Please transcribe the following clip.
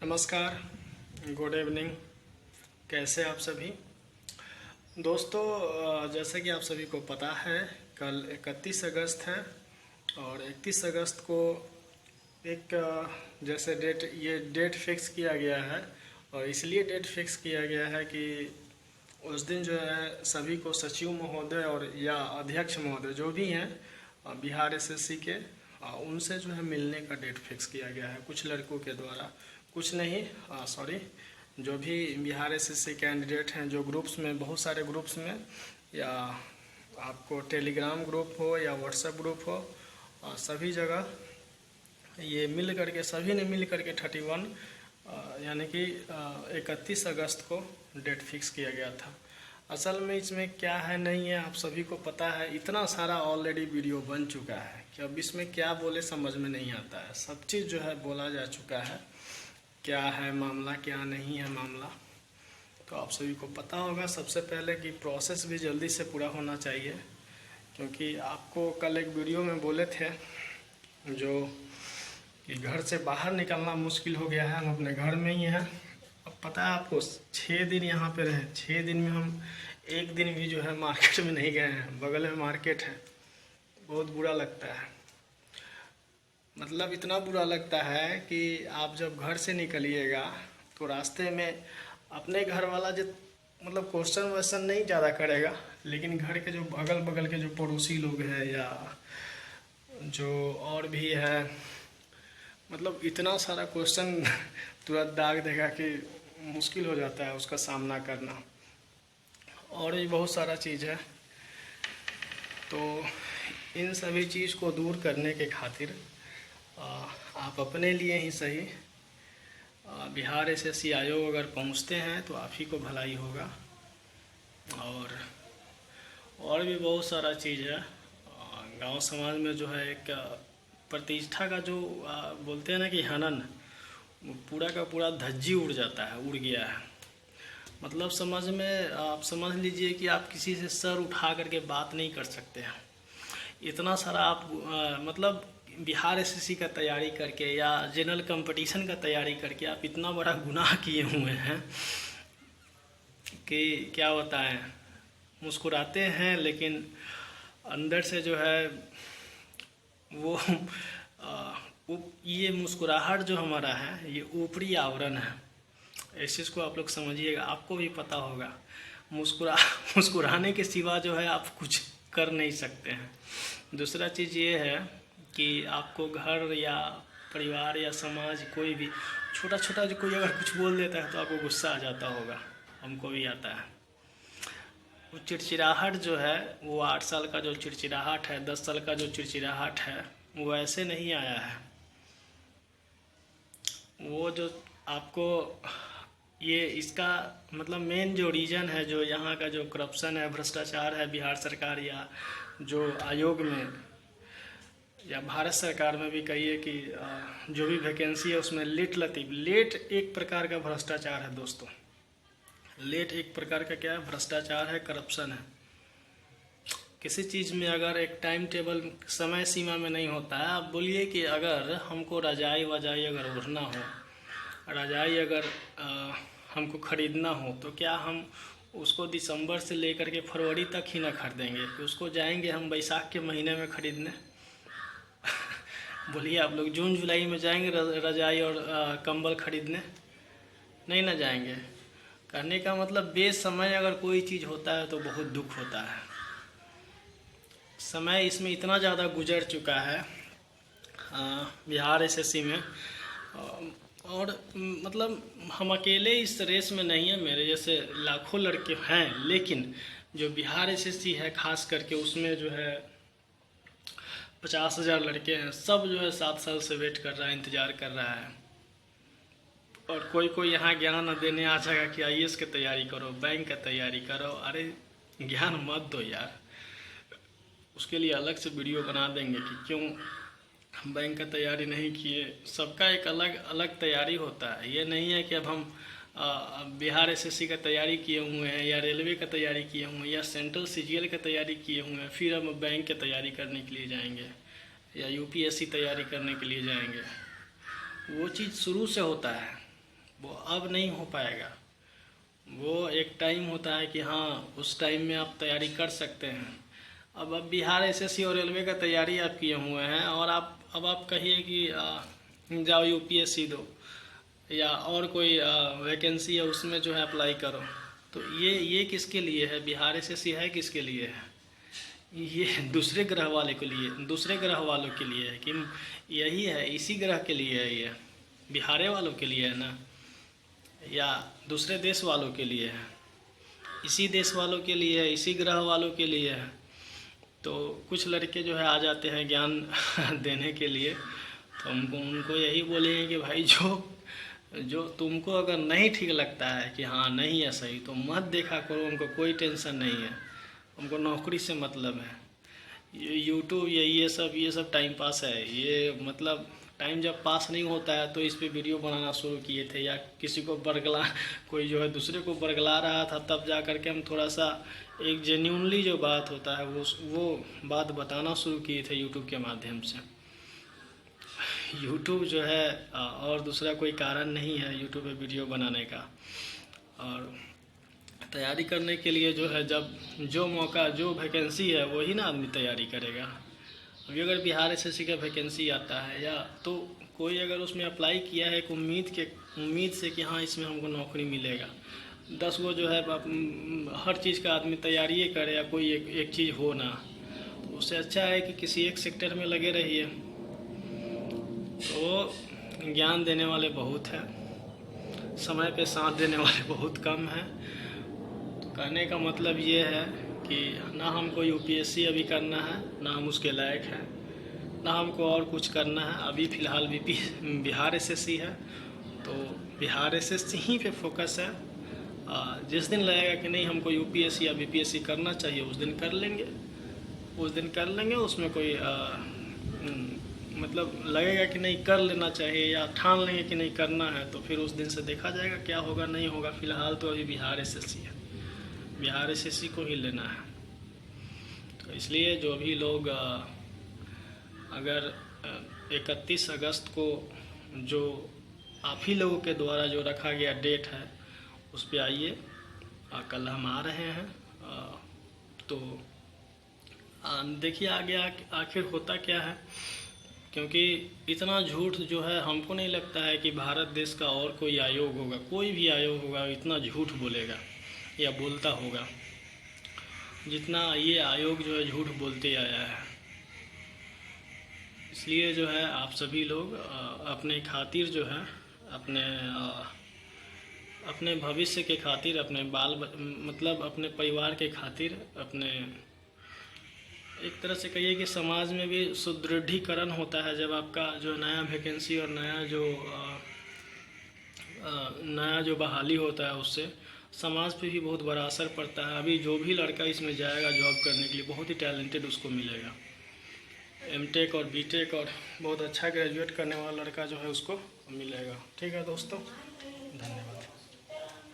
नमस्कार, good evening. कैसे आप सभी दोस्तों? जैसा कि आप सभी को पता है, कल 31 अगस्त है और 31 अगस्त को एक जैसे ये डेट फिक्स किया गया है। और इसलिए डेट फिक्स किया गया है कि उस दिन जो है सभी को सचिव महोदय और या अध्यक्ष महोदय जो भी हैं बिहार एसएससी के, उनसे जो है मिलने का डेट फिक्स किया गया है कुछ लड़कों के द्वारा। कुछ नहीं, सॉरी, जो भी बिहार एसएससी कैंडिडेट हैं, जो ग्रुप्स में, बहुत सारे ग्रुप्स में, या आपको टेलीग्राम ग्रुप हो या व्हाट्सएप ग्रुप हो, सभी जगह ये मिल करके, सभी ने मिल करके 31 यानी कि 31 अगस्त को डेट फिक्स किया गया था। असल में इसमें क्या है नहीं है आप सभी को पता है। इतना सारा ऑलरेडी वीडियो बन चुका है कि अब इसमें क्या बोले समझ में नहीं आता है। सब चीज़ जो है बोला जा चुका है, क्या है मामला क्या नहीं है मामला, तो आप सभी को पता होगा। सबसे पहले कि प्रोसेस भी जल्दी से पूरा होना चाहिए, क्योंकि आपको कल एक वीडियो में बोले थे जो कि घर से बाहर निकलना मुश्किल हो गया है, हम अपने घर में ही हैं। अब पता है आपको, 6 दिन यहाँ पे रहे, 6 दिन में हम एक दिन भी जो है मार्केट में नहीं गए हैं। बगल में मार्केट है, बहुत बुरा लगता है। मतलब इतना बुरा लगता है कि आप जब घर से निकलिएगा तो रास्ते में अपने घर वाला जो मतलब क्वेश्चन वोश्चन नहीं ज़्यादा करेगा, लेकिन घर के जो अगल बगल के जो पड़ोसी लोग हैं या जो और भी है, मतलब इतना सारा क्वेश्चन तुरंत दाग देगा कि मुश्किल हो जाता है उसका सामना करना। और भी बहुत सारा चीज़ है। तो इन सभी चीज़ को दूर करने के खातिर आप अपने लिए ही सही बिहार एसएससी आयोग अगर पहुंचते हैं तो आप ही को भलाई होगा। और भी बहुत सारा चीज़ है। गांव समाज में जो है एक प्रतिष्ठा का जो बोलते हैं ना कि हनन, पूरा का पूरा धज्जी उड़ जाता है, उड़ गया है। मतलब समझ में आप समझ लीजिए कि आप किसी से सर उठा करके बात नहीं कर सकते हैं। इतना सारा आप मतलब बिहार एसएससी का तैयारी करके या जनरल कंपटीशन का तैयारी करके आप इतना बड़ा गुनाह किए हुए हैं कि क्या बताएं। मुस्कुराते हैं लेकिन अंदर से जो है वो ये मुस्कुराहट जो हमारा है ये ऊपरी आवरण है। इस चीज़ को आप लोग समझिएगा, आपको भी पता होगा। मुस्कुराने के सिवा जो है आप कुछ कर नहीं सकते हैं। दूसरा चीज़ ये है कि आपको घर या परिवार या समाज कोई भी छोटा छोटा जो कोई अगर कुछ बोल देता है तो आपको गुस्सा आ जाता होगा, हमको भी आता है। वो चिड़चिड़ाहट जो है, वो 8 साल का जो चिड़चिड़ाहट है, 10 साल का जो चिड़चिड़ाहट है, वो ऐसे नहीं आया है। वो जो आपको ये इसका मतलब मेन जो रीज़न है, जो यहाँ का जो करप्शन है, भ्रष्टाचार है बिहार सरकार या जो आयोग में या भारत सरकार में भी कहिए कि जो भी वैकेंसी है उसमें लेट एक प्रकार का भ्रष्टाचार है दोस्तों। लेट एक प्रकार का क्या है? भ्रष्टाचार है, करप्शन है। किसी चीज़ में अगर एक टाइम टेबल समय सीमा में नहीं होता है। आप बोलिए कि अगर हमको रजाई वजाई अगर ओढ़ना हो, रजाई अगर हमको ख़रीदना हो, तो क्या हम उसको दिसंबर से लेकर के फरवरी तक ही ना खरीदेंगे कि उसको जाएंगे हम बैसाख के महीने में ख़रीदने? बोलिए आप लोग, जून जुलाई में जाएंगे रजाई और कंबल खरीदने? नहीं ना जाएंगे। कहने का मतलब बेसमय अगर कोई चीज़ होता है तो बहुत दुख होता है। समय इसमें इतना ज़्यादा गुजर चुका है बिहार एसएससी में। और मतलब हम अकेले इस रेस में नहीं है, मेरे जैसे लाखों लड़के हैं, लेकिन जो बिहार एसएससी है खास करके उसमें जो है 50,000 लड़के हैं। सब जो है 7 साल से वेट कर रहा है, इंतज़ार कर रहा है। और कोई यहाँ ज्ञान देने आ जाएगा कि आईएएस की तैयारी करो, बैंक का तैयारी करो। अरे ज्ञान मत दो यार, उसके लिए अलग से वीडियो बना देंगे कि क्यों बैंक का तैयारी नहीं किए। सबका एक अलग अलग तैयारी होता है। ये नहीं है कि अब हम बिहार एसएससी का तैयारी किए हुए हैं या रेलवे का तैयारी किए हुए हैं या सेंट्रल सीजीएल का तैयारी किए हुए हैं फिर हम बैंक की तैयारी करने के लिए जाएंगे या यूपीएससी तैयारी करने के लिए जाएंगे। वो चीज़ शुरू से होता है। वो अब नहीं हो पाएगा। वो एक टाइम होता है कि हाँ उस टाइम में आप तैयारी कर सकते हैं। अब बिहार एसएससी और रेलवे का तैयारी आप किए हुए हैं और आप कहिए कि जाओ यूपीएससी दो या और कोई वैकेंसी है उसमें जो है अप्लाई करो, तो ये किसके लिए है? बिहार एसएससी है किसके लिए है? ये दूसरे ग्रह वाले के लिए, दूसरे ग्रह वालों के लिए है कि यही है, इसी ग्रह के लिए है, ये बिहारे वालों के लिए है ना, या दूसरे देश वालों के लिए है? इसी देश वालों के लिए है, इसी ग्रह वालों के लिए है। तो कुछ लड़के जो है आ जाते हैं ज्ञान देने के लिए, तो हमको उनको यही बोलेंगे कि भाई जो तुमको अगर नहीं ठीक लगता है कि हाँ नहीं है सही, तो मत देखा करो, उनको कोई टेंशन नहीं है, हमको नौकरी से मतलब है। ये यूट्यूब ये सब टाइम पास है। ये मतलब टाइम जब पास नहीं होता है तो इस पे वीडियो बनाना शुरू किए थे, या किसी को बरगला, कोई जो है दूसरे को बरगला रहा था, तब जा कर के हम थोड़ा सा एक जेन्यूनली जो बात होता है वो बात बताना शुरू किए थे यूट्यूब के माध्यम से। यूट्यूब जो है और दूसरा कोई कारण नहीं है यूट्यूब पे वीडियो बनाने का। और तैयारी करने के लिए जो है, जब जो मौका, जो वैकेंसी है वही ना आदमी तैयारी करेगा। अभी अगर बिहार एसएससी का वैकेंसी आता है, या तो कोई अगर उसमें अप्लाई किया है एक उम्मीद से कि हाँ इसमें हमको नौकरी मिलेगा, 10 वो जो है हर चीज़ का आदमी तैयारी करे या कोई एक चीज़ हो ना, तो उससे अच्छा है कि किसी एक सेक्टर में लगे रहिए। तो ज्ञान देने वाले बहुत हैं, समय पे साथ देने वाले बहुत कम हैं। तो कहने का मतलब ये है कि ना हमको यूपीएससी अभी करना है, ना हम उसके लायक हैं, ना हमको और कुछ करना है। अभी फ़िलहाल बिहार एसएससी है, तो बिहार एसएससी ही पे फोकस है। जिस दिन लगेगा कि नहीं हमको यूपीएससी या बीपीएससी करना चाहिए, उस दिन कर लेंगे। उसमें कोई मतलब लगेगा कि नहीं कर लेना चाहिए, या ठान लेंगे कि नहीं करना है, तो फिर उस दिन से देखा जाएगा क्या होगा नहीं होगा। फ़िलहाल तो अभी बिहार एसएससी है, बिहार एसएससी को ही लेना है। तो इसलिए जो भी लोग अगर 31 अगस्त को जो आप ही लोगों के द्वारा जो रखा गया डेट है उस पे आइए। कल हम आ रहे हैं। तो देखिए आगे आखिर होता क्या है, क्योंकि इतना झूठ जो है, हमको नहीं लगता है कि भारत देश का और कोई आयोग होगा, कोई भी आयोग होगा इतना झूठ बोलेगा या बोलता होगा जितना ये आयोग जो है झूठ बोलते आया है। इसलिए जो है आप सभी लोग अपने खातिर जो है, अपने भविष्य के खातिर, अपने मतलब अपने परिवार के खातिर, अपने एक तरह से कहिए कि समाज में भी सुदृढ़ीकरण होता है जब आपका जो नया वैकेंसी और नया जो बहाली होता है, उससे समाज पे भी बहुत बड़ा असर पड़ता है। अभी जो भी लड़का इसमें जाएगा जॉब करने के लिए, बहुत ही टैलेंटेड उसको मिलेगा। एमटेक और बीटेक और बहुत अच्छा ग्रेजुएट करने वाला लड़का जो है उसको मिलेगा। ठीक है दोस्तों, धन्यवाद।